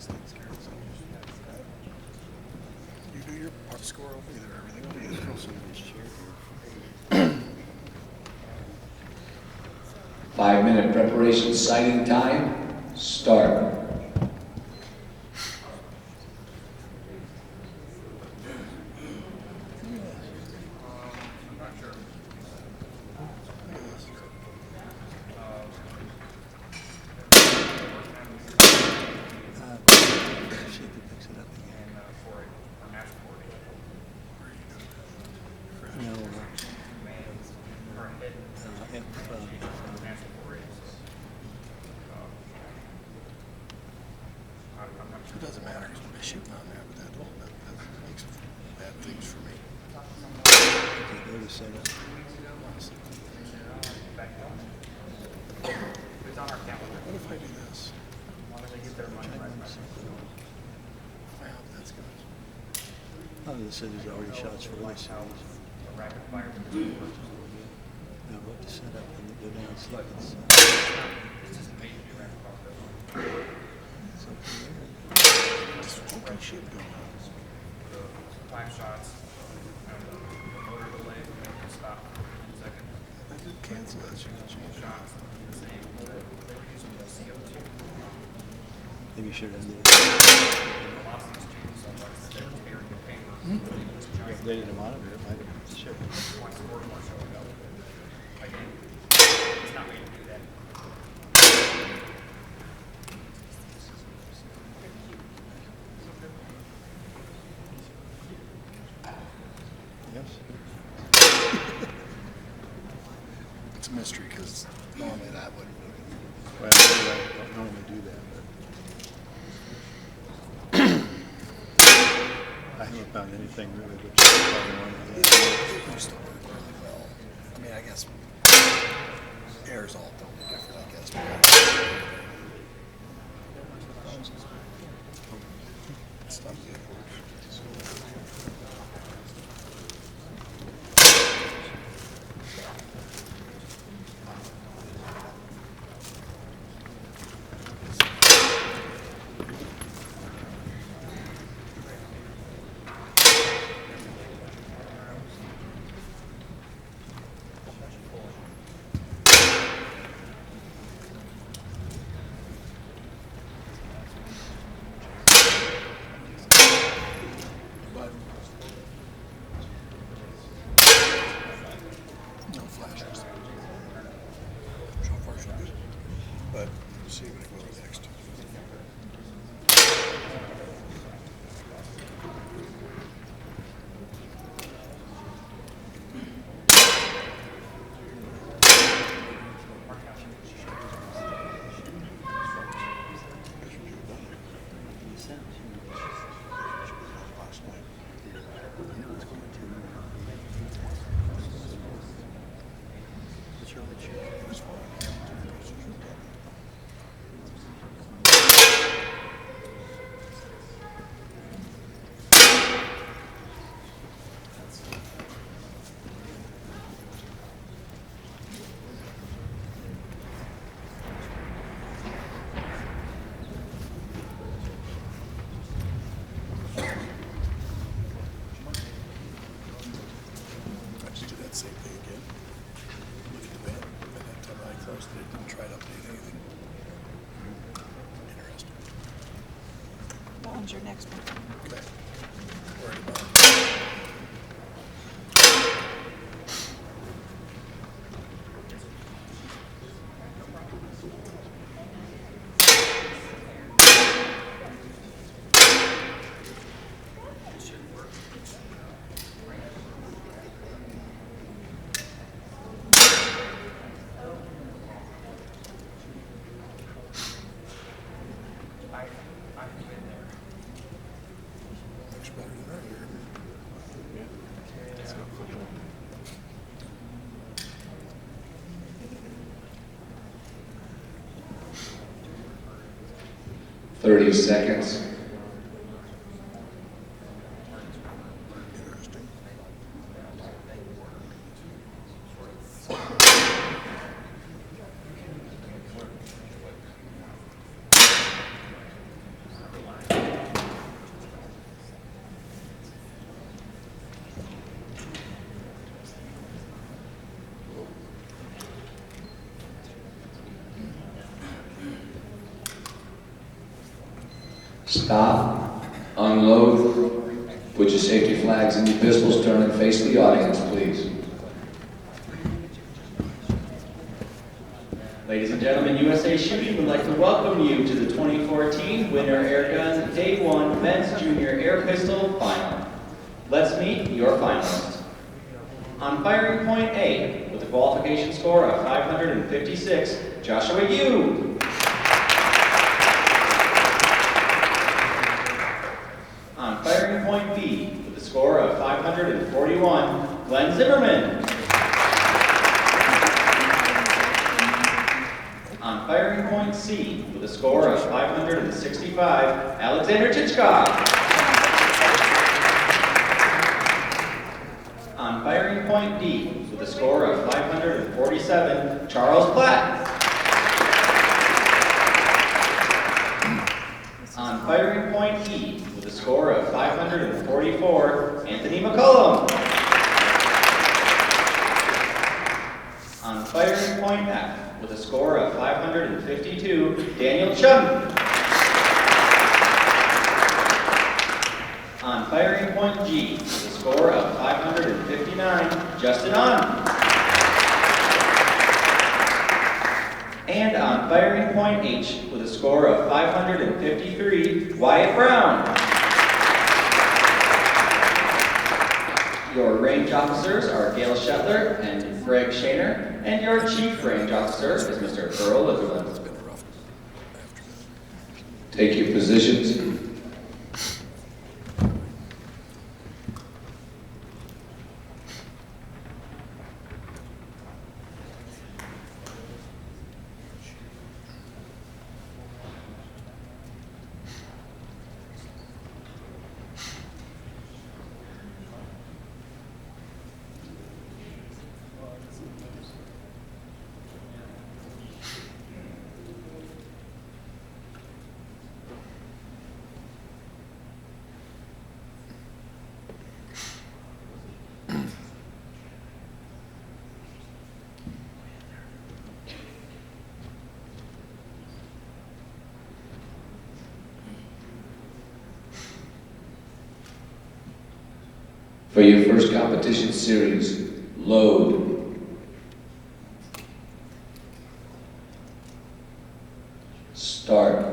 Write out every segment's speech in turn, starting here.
You do your part score over there. Everything will be in this chair. 5-minute preparation sighting time. Start. It doesn't matter because we'll be shooting on there, but that makes bad things for me. What if I do this? Wow, that's good. Oh, they said there's already shots for this series. Now what to set up and go down sequence. Just okay shit going on. 5 shots. Motor delay, stop in a second. I did cancel that. You can change it. Shots, the same. They were using the CO2. Maybe you should have done it. Velocities change so much that they're tearing the paper. If they didn't monitor it, might have shipped. Once the word more showing up. Again, it's not made to do that. Yes. It's a mystery because normally that wouldn't. Well, I don't normally do that, but I haven't found anything really good. It used to work really well. I mean, I guess air's all totally different, I guess. It's not good. 30 seconds. Stop. Unload. Put your safety flags and your pistols. Turn and face the audience, please. Ladies and gentlemen, USA Shooting would like to welcome you to the 2014 Winter Airgun Day 1 Men's Junior Air Pistol Final. Let's meet your finalists. On firing point A, with a qualification score of 556, Joshua Yu. On firing point B, with a score of 541, Glenn Zimmerman. On firing point C, with a score of 565, Alexander Chichkov. On firing point D, with a score of 547, Charles Platt. On firing point E, with a score of 544, Anthony McCullum. On firing point F, with a score of 552, Daniel Chum. On firing point G, with a score of 559, Justin On. And on firing point H, with a score of 553, Wyatt Brown. Your range officers are Gail Shetler and Greg Shaner, and your chief range officer is Mr. Earl Litherland. Take your positions. For your first competition series, load. Start.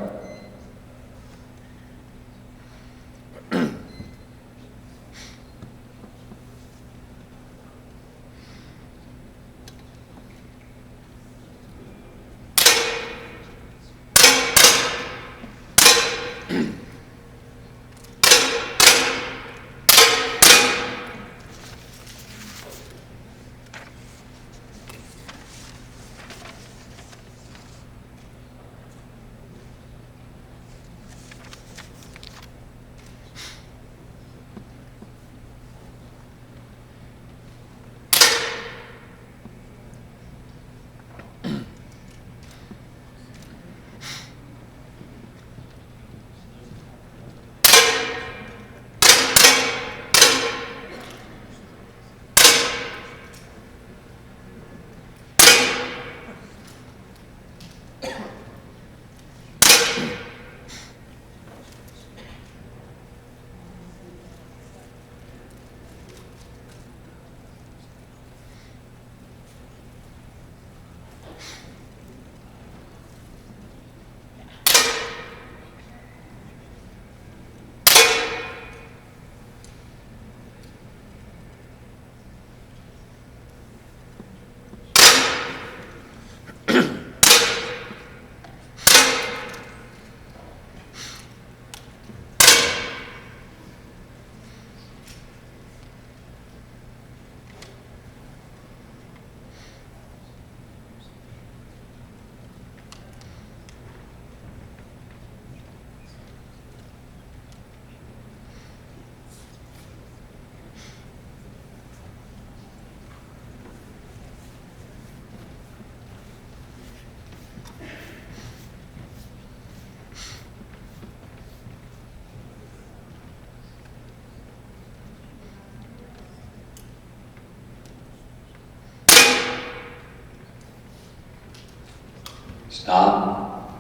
Stop.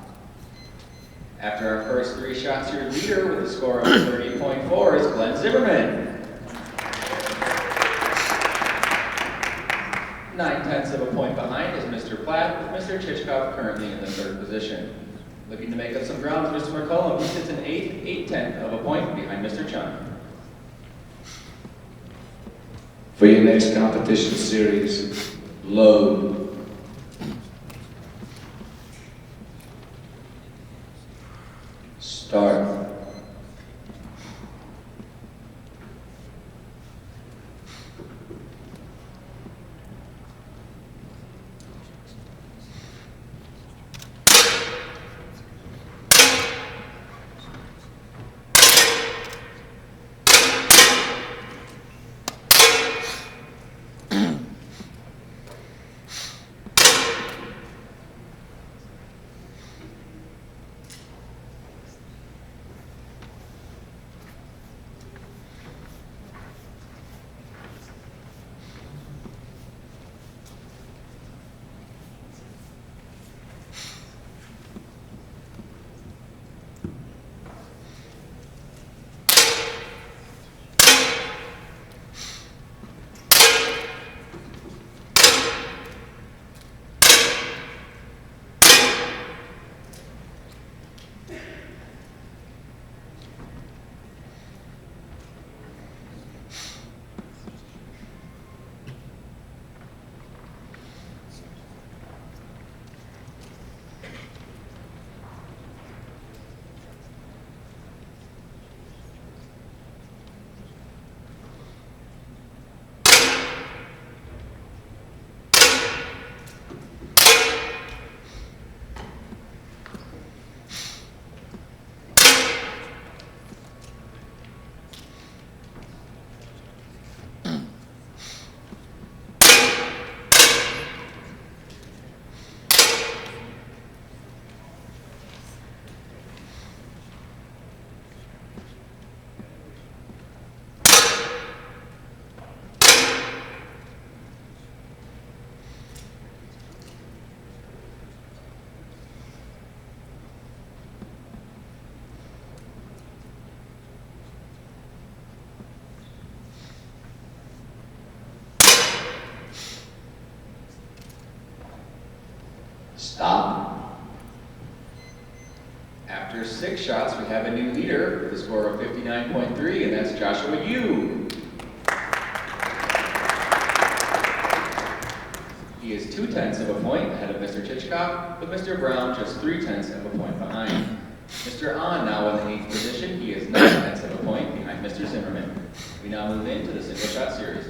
After our first 3 shots, your leader with a score of 30.4 is Glenn Zimmerman. 9/10 of a point behind is Mr. Platt, with Mr. Chichkov currently in the 3rd position. Looking to make up some ground is Mr. McCullum, who sits in 8/10 of a point behind Mr. Chung. For your next competition series, load. Start. Stop. After 6 shots, we have a new leader with a score of 59.3, and that's Joshua Yu. He is 2/10 of a point ahead of Mr. Chichkov, with Mr. Brown just 3/10 of a point behind. Mr. Ahn now in the 8th position. He is 9/10 of a point behind Mr. Zimmerman. We now move into the single shot series.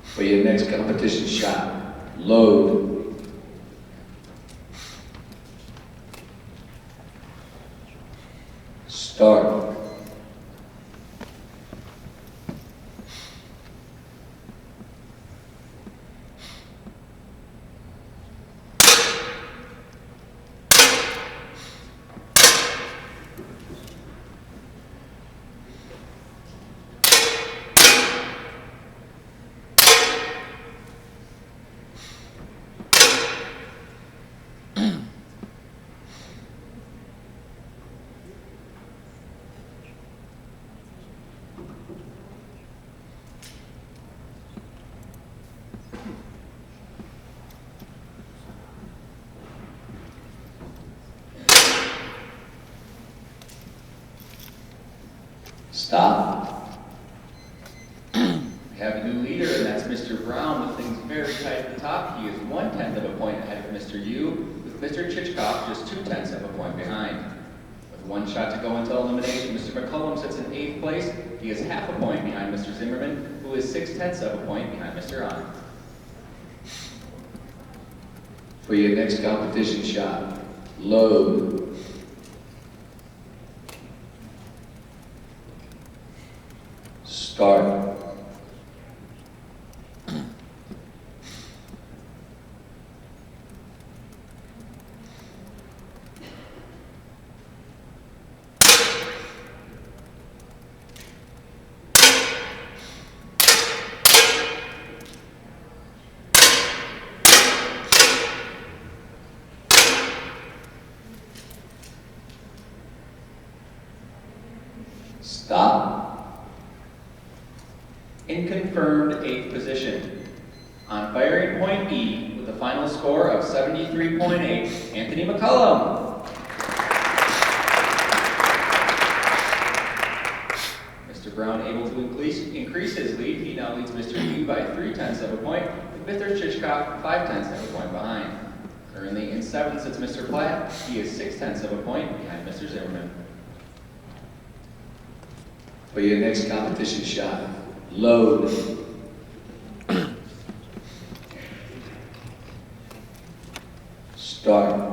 For your next competition shot, load. Start. Stop. We have a new leader, and that's Mr. Brown, with things very tight at the top. He is 1/10 of a point ahead of Mr. Yu, with Mr. Chichkov just 2/10 of a point behind. With 1 shot to go until elimination, Mr. McCullum sits in 8th place. He is half a point behind Mr. Zimmerman, who is 6/10 of a point behind Mr. Ahn. For your next competition shot, load. Start. Stop. In confirmed 8th position. On firing point E with a final score of 73.8, Anthony McCullum. Mr. Brown able to increase his lead. He now leads Mr. Yu by 3/10 of a point, with Mr. Chichkov 5/10 of a point behind. Currently in 7th sits Mr. Platt. He is 6/10 of a point behind Mr. Zimmerman. For your next competition shot, load. Start.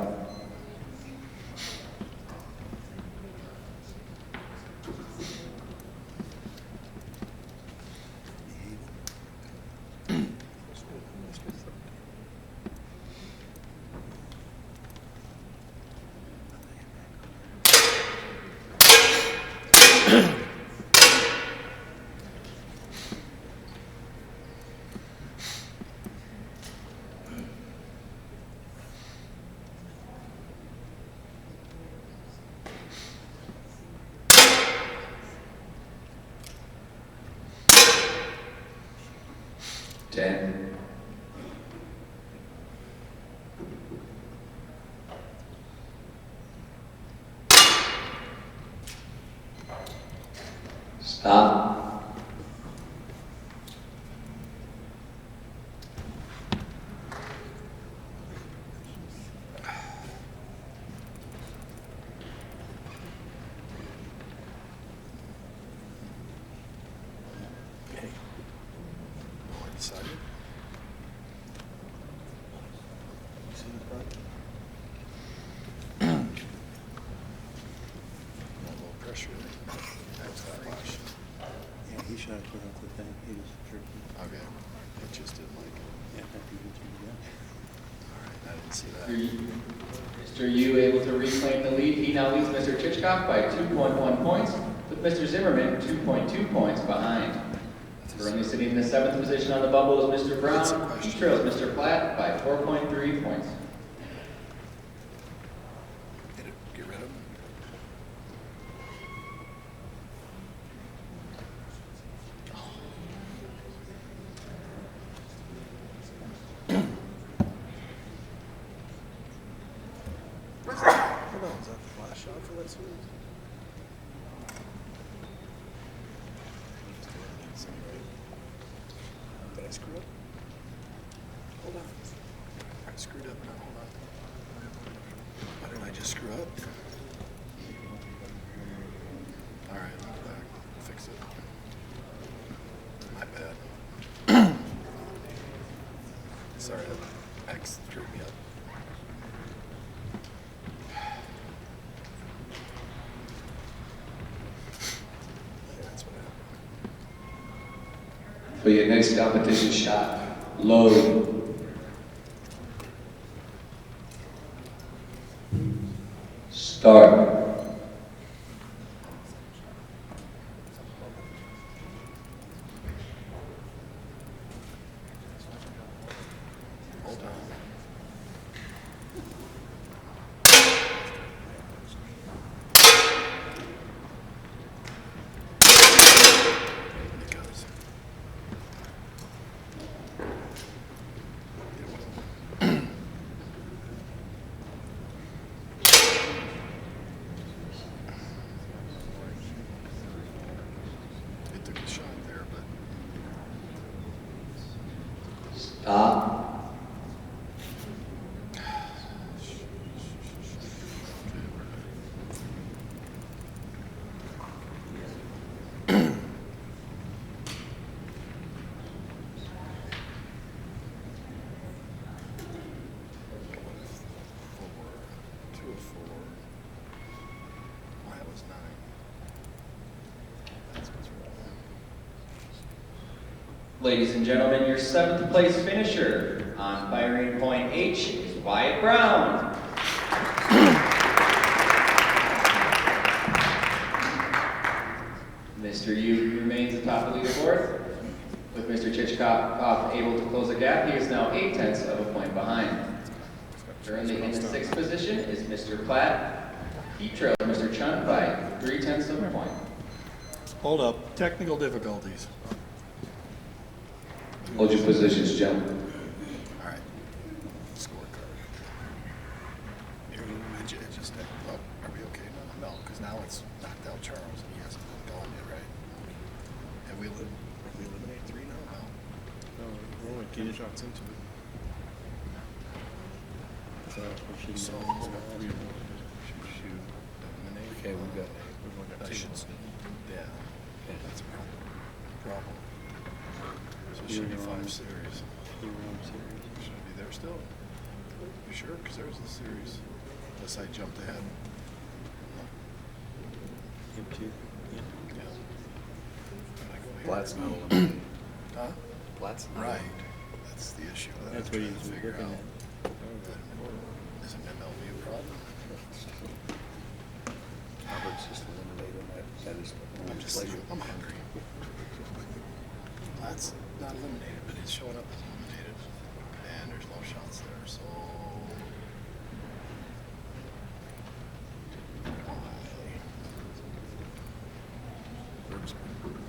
Ten. Stop. Hey. More excited. See the front? A little pressure. That's that flash. Yeah, he should have put up the thing. He was tricky. Okay. It just didn't like it. Yeah, after you turned it All right, I didn't see that. Mr. Yu able to reclaim the lead. He now leads Mr. Chichkov by 2.1 points, with Mr. Zimmerman 2.2 points behind. Currently sitting in the 7th position on the bubble is Mr. That's a Brown. He question. trails Mr. Platt by 4.3 points. Get rid of him. Hold on, is that the flash shot for that swing? Did I screw up? Hold on. I screwed up now, hold on. Why didn't I just screw up? Alright, I'm back. Fix it. My bad. Sorry, that X screwed me up. Yeah, that's what happened. For your next competition shot, load. Start. Hold on. It goes. It took a shot there, but Stop. Two of four. That was 9. That's what's wrong. Ladies and gentlemen, your 7th place finisher on firing point H is Wyatt Brown. Mr. Yu remains atop the leaderboard, with Mr. Chichkov able to close the gap. He is now 8/10 of a point behind. Currently in the 6th position is Mr. Platt. He trails Mr. Chun by 3/10 of a point. Hold up, technical difficulties. Hold your positions, gentlemen. All right. Scorecard. Here, it just, oh, are we okay now? No, because now it's knocked out Charles and he hasn't been going yet, right? Have we eliminated three now? No. No, we're only 10 shots into it. So we should So, shoot. eliminate. Okay, we've got I two. should, yeah, that's a problem. So it You're should be wrong. 5 series. You're on series. Should it be there still? You sure? Because there's a series. Unless I jumped ahead. Hit two. Yeah. Yeah. Can I go here? Plat's not eliminated. Huh? Plat's not Right. That's the issue that That's I'm what trying he's to figure looking out. at. Is an MLB a problem? Robert's just eliminated that is I'm just like, I'm hungry. That's not eliminated, but it's showing up as eliminated. And there's no shots there, so. Where's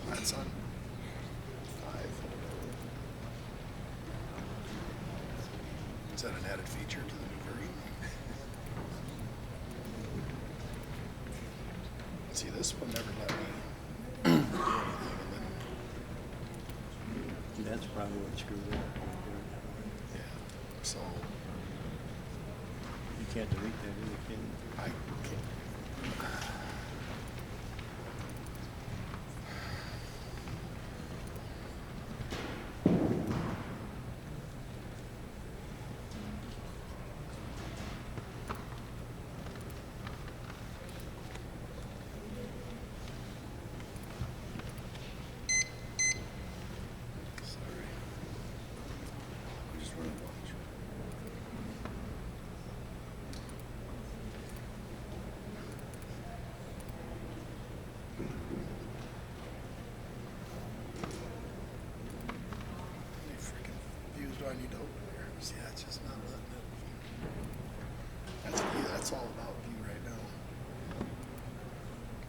that's on 5. Is that an added feature to the new version? See, this one never let me do anything, and then That's probably what screwed up. yeah, so You can't delete that, really, can you? I can't. Sorry. I just want to watch. How many freaking views do I need to open here? See, that's just not letting it. That's view. That's all about view right now.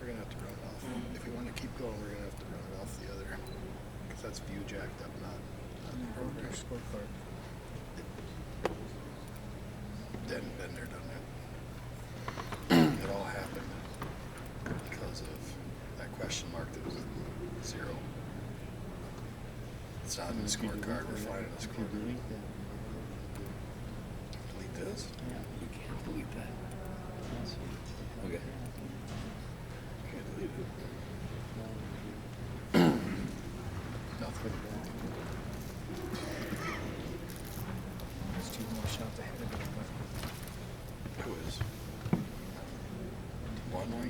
We're gonna have to run it off. If we want to keep going, we're gonna have to run it off the other. Because that's view jacked up, not the program. Scorecard. Then they're done that. It all happened because of that question mark that was 0. It's not in the scorecard. We're finding the If you scorecard. delete that. Delete this? Yeah. You can't delete that. Okay. Can't delete it. Nothing. There's 2 more shots ahead of him. Who is? One more.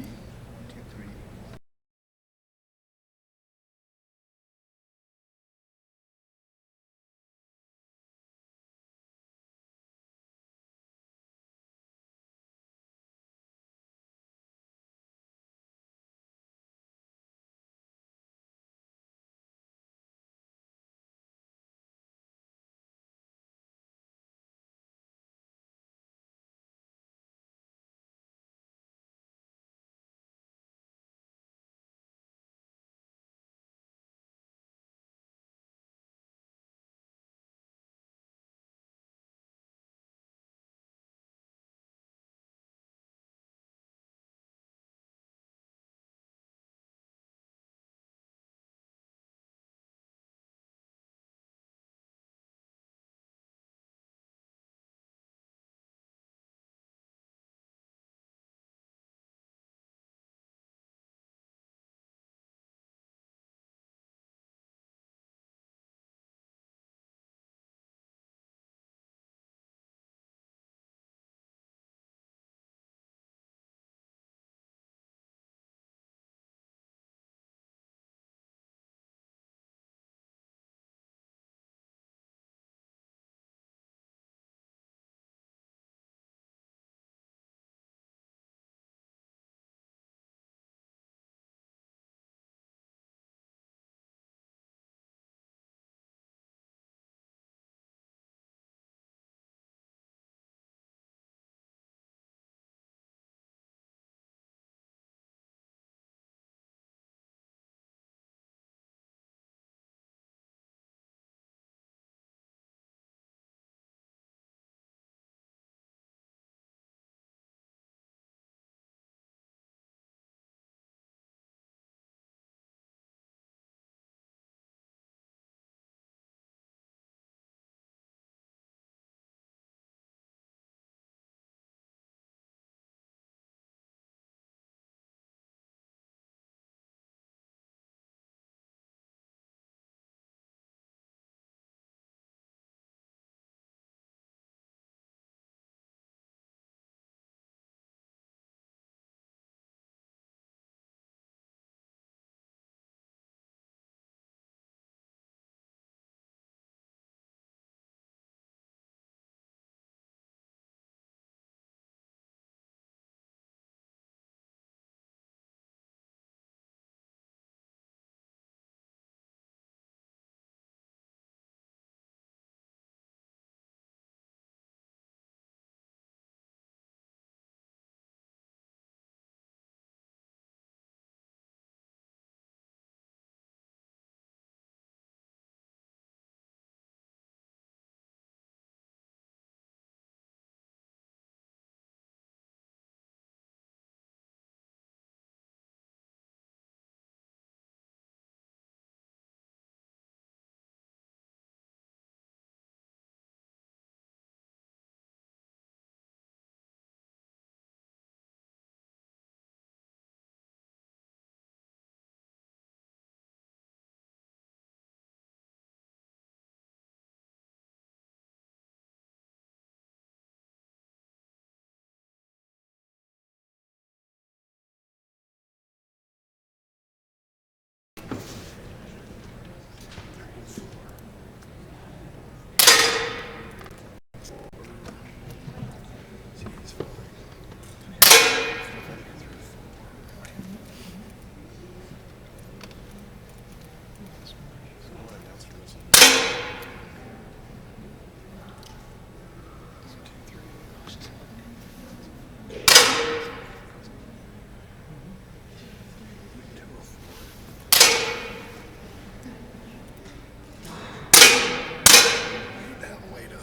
That way to.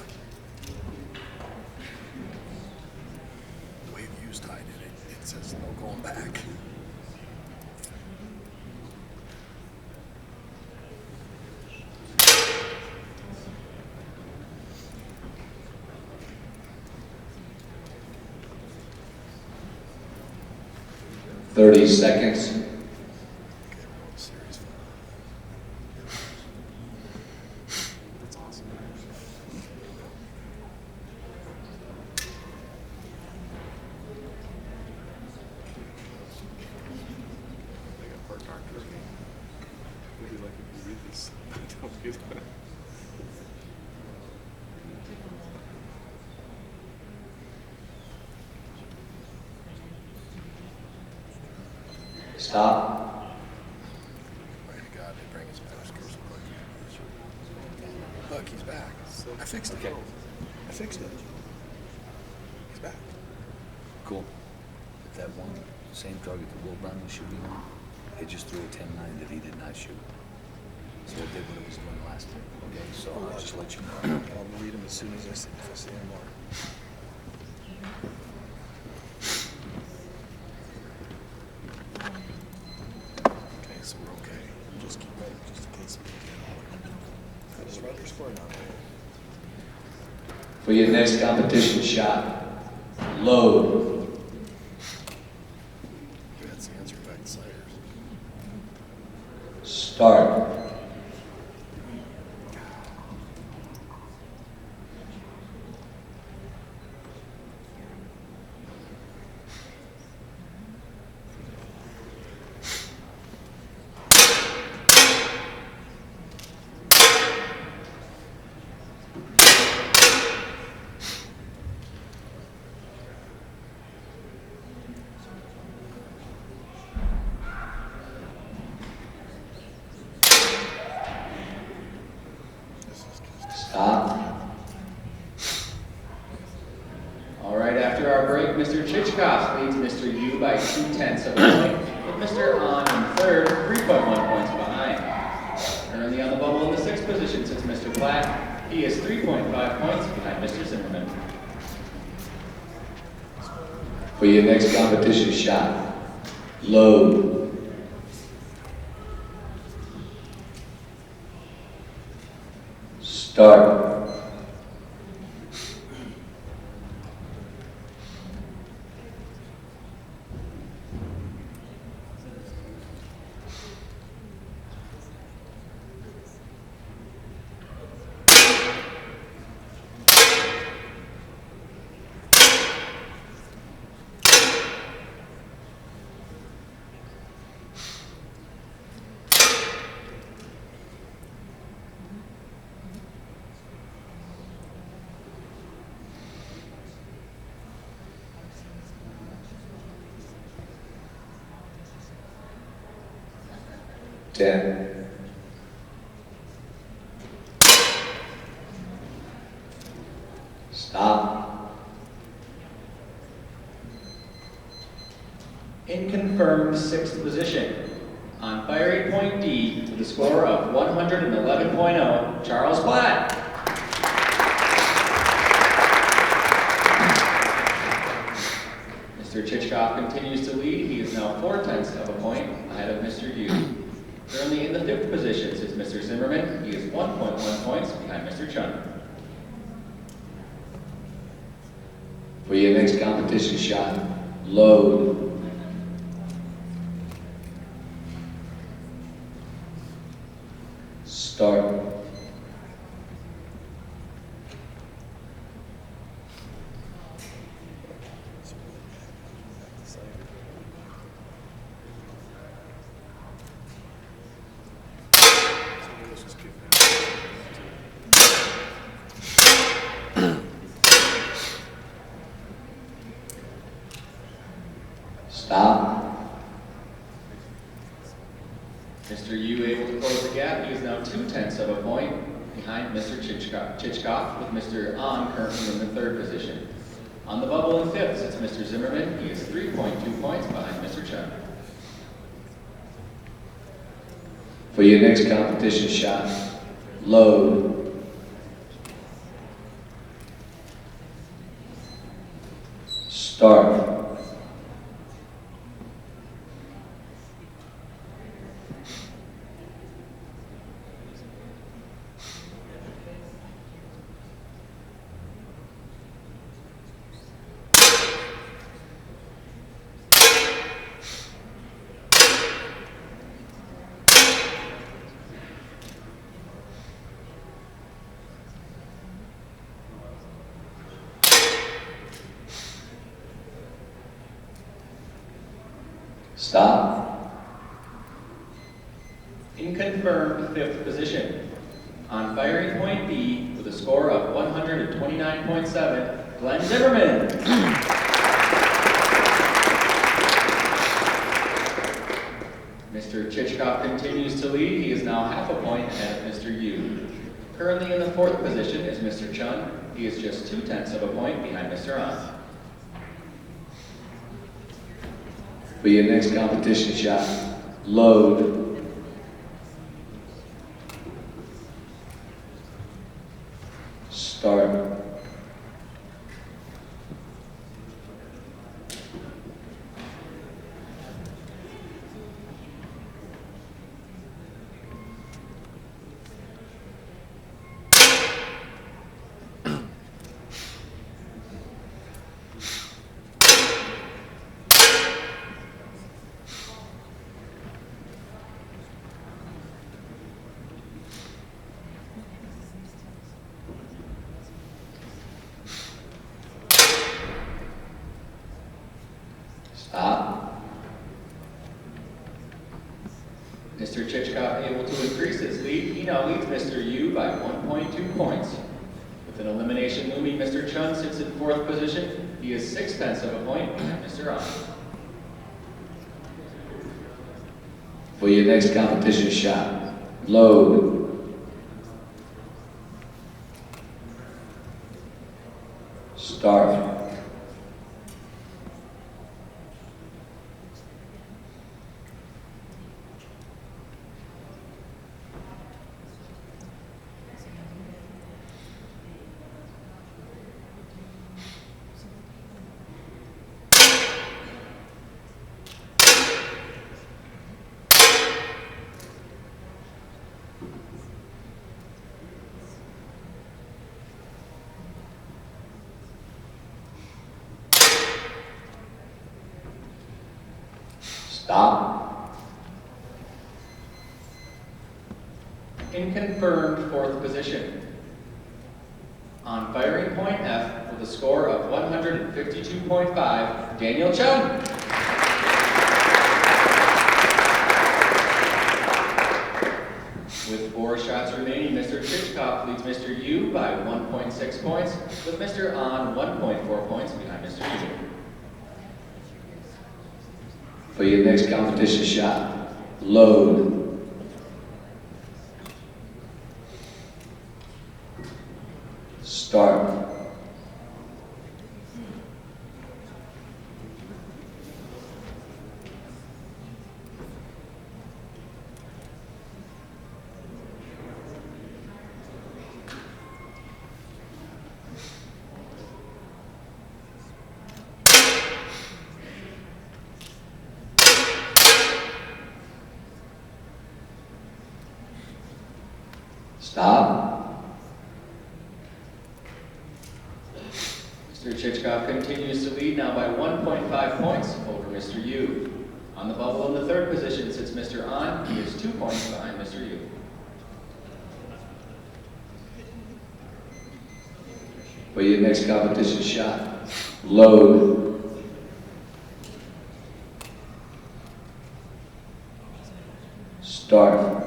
The way you used tied it says no going back. Thirty seconds. Okay, World Series. That's awesome. They got part doctors. Maybe like if you read these, don't do that. Stop. Pray to God they bring his maskers quick. Look, he's back. I fixed it. I fixed it. He's back. Cool. But that one, same target that Will Brown was shooting on, it just threw a 10-9 that he did not shoot. So it did what it was doing last time. Okay, so I'll just let you know. I'll read him as soon as I see, if I see him more. Okay, so we're okay. Just keep writing, just in case. I just write your score down there. For your next competition shot, load. That's the answer back to Sires. Start. Stop. All right, after our break, Mr. Chichkoff leads Mr. Yu by 0.2 of a point, with Mr. An in third, 3.1 points behind. Currently on the bubble in the sixth position sits Mr. Platt. He is 3.5 points behind Mr. Zimmerman. For your next competition shot, load. Start. Ten. Stop. In confirmed sixth position, on firing point D with a score of 111.0, Charles Platt. Mr. Chichkoff continues to lead. He is now 0.4 of a point ahead of Mr. Yu. Currently in the fifth position sits Mr. Zimmerman. He is 1.1 points behind Mr. Chun. For your next competition shot, load. Start. Let's just keep Stop. Mr. Yu able to close the gap. He is now 0.2 of a point behind Mr. Chichkoff with Mr. An currently in the third position. On the bubble in fifth sits Mr. Zimmerman. He is 3.2 points behind Mr. Chun. For your next competition shot, load. Start. Stop. In confirmed fifth position. On firing point B with a score of 129.7, Glenn Zimmerman. Mr. Chichkov continues to lead. He is now half a point ahead of Mr. Yu. Currently in the fourth position is Mr. Chun. He is just 0.2 of a point behind Mr. An. For your next competition shot, load. Start. Stop. Mr. Chichkov able to increase his lead. He now leads Mr. Yu by 1.2 points. With an elimination looming, Mr. Chun sits in fourth position. He is 0.6 of a point behind Mr. An. For your next competition shot, load. Start. Stop. In confirmed fourth position. On firing point F with a score of 152.5, Daniel Chun. With 4 shots remaining, Mr. Chichkov leads Mr. Yu by 1.6 points, with Mr. An 1.4 points behind Mr. Yu. For your next competition shot, load. Start. Stop. Mr. Chichkov continues to lead now by 1.5 points over Mr. Yu. On the bubble in the third position sits Mr. An. He is 2 points behind Mr. Yu. For your next competition shot, load. Start.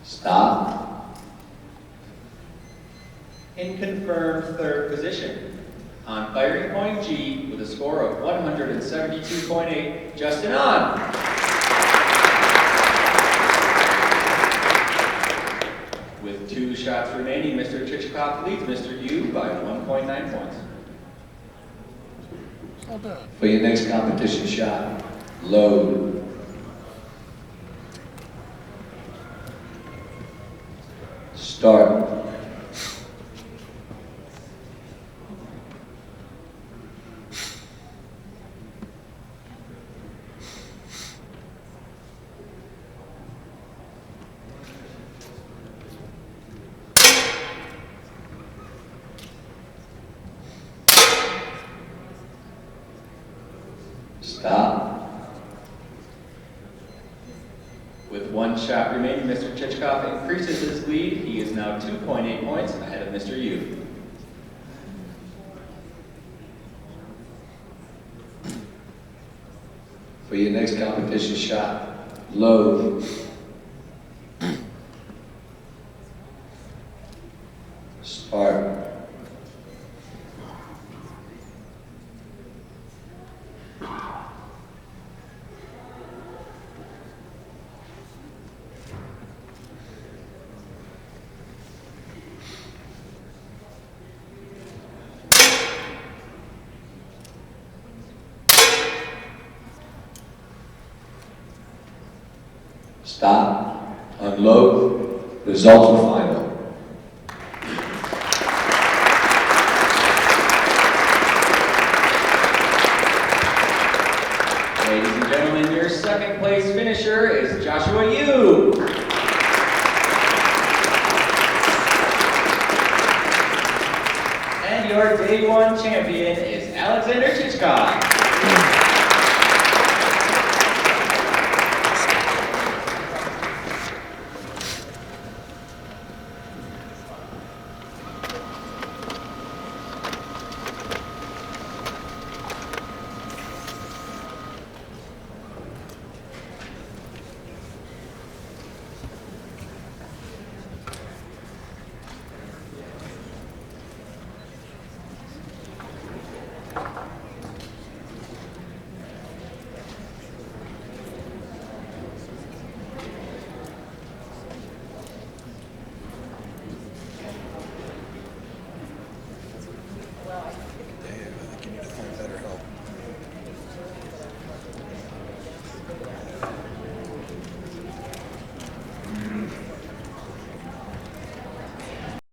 Stop. In confirmed third position. On firing point G with a score of 172.8, Justin On. With 2 shots remaining, Mr. Chichikov leads Mr. Yu by 1.9 points. Not bad. For your next competition shot, load. Start. Stop. With 1 shot remaining, Mr. Chichikov increases his lead. He is now 2.8 points ahead of Mr. Yu. For your next competition shot, load. Start. Stop. Unload. Results are final.